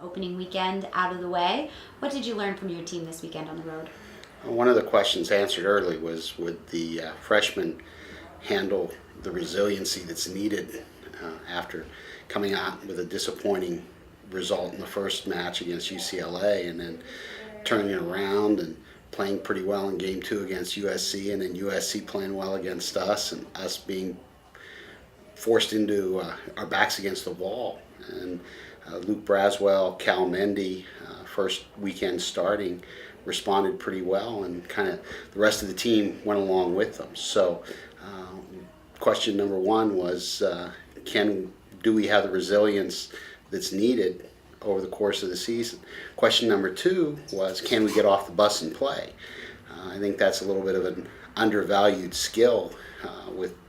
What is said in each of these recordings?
opening weekend out of the way. What did you learn from your team this weekend on the road? One of the questions answered early was, would the freshmen handle the resiliency that's needed after coming out with a disappointing result in the first match against UCLA and then turning it around and playing pretty well in game 2 against USC, and then USC playing well against us, and us being forced into our backs against the wall. And Luke Braswell, Cal Mindy, first weekend starting, responded pretty well, and kind of the rest of the team went along with them. So question number one was, do we have the resilience that's needed over the course of the season? Question number two was, can we get off the bus and play? I think that's a little bit of an undervalued skill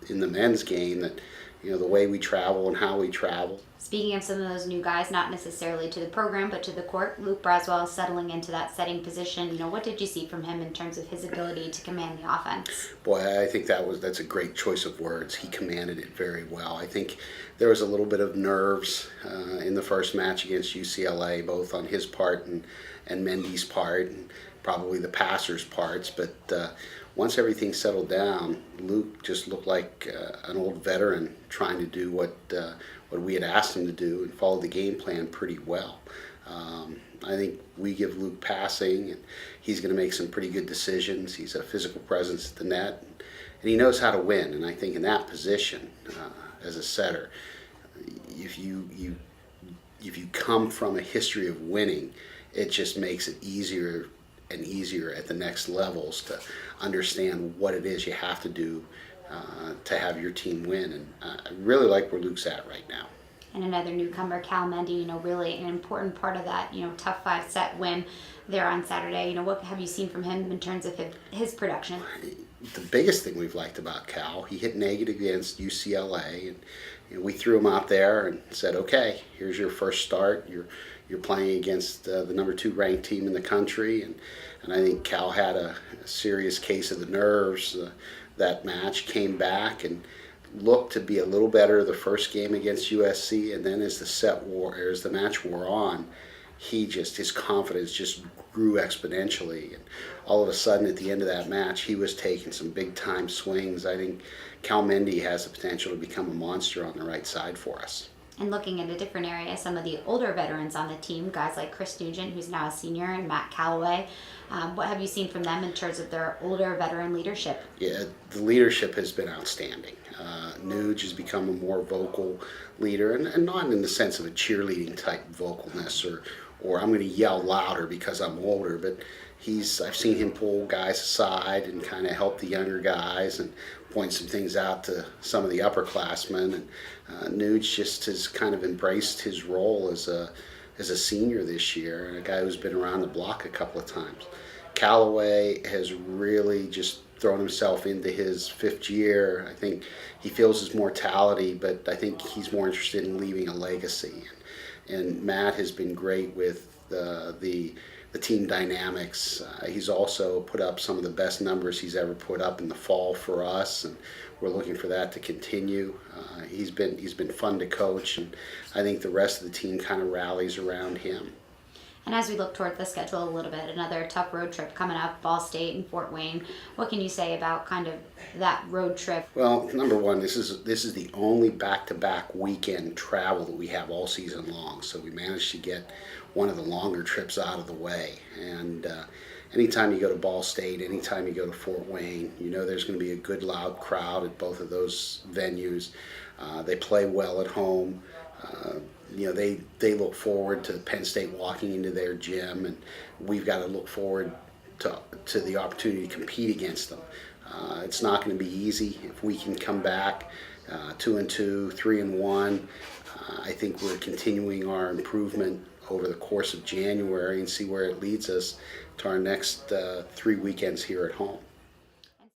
in the men's game, that the way we travel and how we travel. Speaking of some of those new guys, not necessarily to the program, but to the court, Luke Braswell is settling into that setting position. What did you see from him in terms of his ability to command the offense? Boy, I think that's a great choice of words. He commanded it very well. I think there was a little bit of nerves in the first match against UCLA, both on his part and Mindy's part, and probably the passers' parts. But once everything settled down, Luke just looked like an old veteran trying to do what we had asked him to do, and followed the game plan pretty well. I think we give Luke passing, and he's going to make some pretty good decisions. He's a physical presence at the net, and he knows how to win. And I think in that position, as a setter, if you come from a history of winning, it just makes it easier and easier at the next levels to understand what it is you have to do to have your team win. And I really like where Luke's at right now. And another newcomer, Cal Mindy, really an important part of that, tough 5-set win there on Saturday. What have you seen from him in terms of his production? The biggest thing we've liked about Cal, he hit negative against UCLA, and we threw him out there and said, okay, here's your first start. You're playing against the number 2 ranked team in the country, and I think Cal had a serious case of the nerves that match, came back and looked to be a little better the first game against USC, and then as the match wore on, his confidence just grew exponentially, and all of a sudden at the end of that match he was taking some big time swings. I think Cal Mindy has the potential to become a monster on the right side for us. And looking at a different area, some of the older veterans on the team, guys like Chris Nugent, who's now a senior, and Matt Calloway, what have you seen from them in terms of their older veteran leadership? Yeah, the leadership has been outstanding. Nuge has become a more vocal leader, and not in the sense of a cheerleading type vocalness or I'm going to yell louder because I'm older, but I've seen him pull guys aside and kind of help the younger guys and point some things out to some of the upperclassmen. And Nuge just has kind of embraced his role as a senior this year, and a guy who's been around the block a couple of times. Callaway has really just thrown himself into his 5th year. I think he feels his mortality, but I think he's more interested in leaving a legacy. And Matt has been great with the team dynamics. He's also put up some of the best numbers he's ever put up in the fall for us, and we're looking for that to continue. He's been fun to coach, and I think the rest of the team kind of rallies around him. And as we look toward the schedule a little bit, another tough road trip coming up, Ball State and Fort Wayne. What can you say about kind of that road trip? Well, number one, this is the only back-to-back weekend travel that we have all season long. So we managed to get one of the longer trips out of the way. And anytime you go to Ball State, anytime you go to Fort Wayne, there's going to be a good loud crowd at both of those venues. They play well at home. They look forward to Penn State walking into their gym, and we've got to look forward to the opportunity to compete against them. It's not going to be easy. If we can come back 2-2, 3-1, I think we're continuing our improvement over the course of January and see where it leads us to our next 3 weekends here at home.